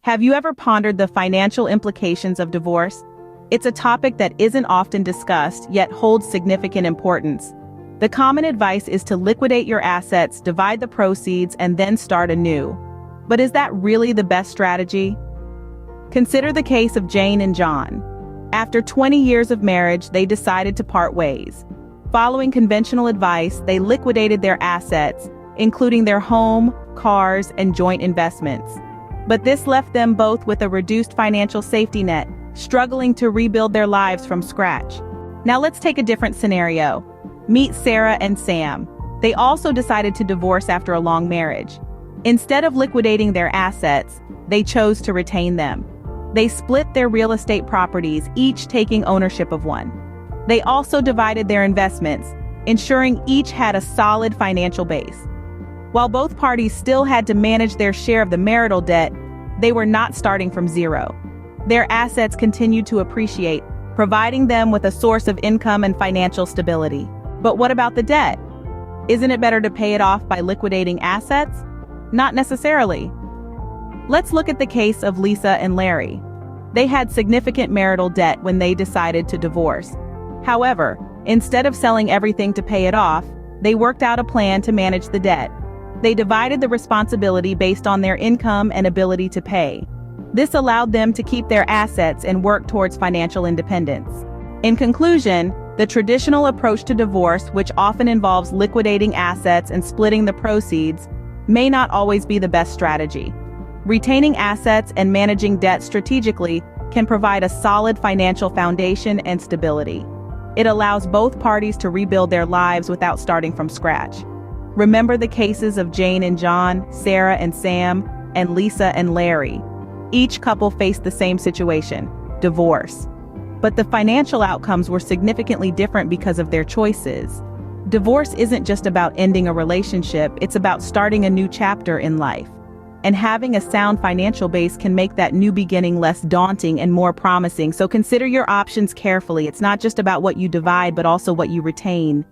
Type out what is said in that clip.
Have you ever pondered the financial implications of divorce? It's a topic that isn't often discussed, yet holds significant importance. The common advice is to liquidate your assets, divide the proceeds, and then start anew. But is that really the best strategy? Consider the case of Jane and John. After 20 years of marriage, they decided to part ways. Following conventional advice, they liquidated their assets, including their home, cars, and joint investments. But this left them both with a reduced financial safety net, struggling to rebuild their lives from scratch. Now let's take a different scenario. Meet Sarah and Sam. They also decided to divorce after a long marriage. Instead of liquidating their assets, they chose to retain them. They split their real estate properties, each taking ownership of one. They also divided their investments, ensuring each had a solid financial base. While both parties still had to manage their share of the marital debt, they were not starting from zero. Their assets continued to appreciate, providing them with a source of income and financial stability. But what about the debt? Isn't it better to pay it off by liquidating assets? Not necessarily. Let's look at the case of Lisa and Larry. They had significant marital debt when they decided to divorce. However, instead of selling everything to pay it off, they worked out a plan to manage the debt. They divided the responsibility based on their income and ability to pay. This allowed them to keep their assets and work towards financial independence. In conclusion, the traditional approach to divorce, which often involves liquidating assets and splitting the proceeds, may not always be the best strategy. Retaining assets and managing debt strategically can provide a solid financial foundation and stability. It allows both parties to rebuild their lives without starting from scratch. Remember the cases of Jane and John, Sarah and Sam, and Lisa and Larry. Each couple faced the same situation, divorce. But the financial outcomes were significantly different because of their choices. Divorce isn't just about ending a relationship, it's about starting a new chapter in life. And having a sound financial base can make that new beginning less daunting and more promising. So consider your options carefully. It's not just about what you divide, but also what you retain.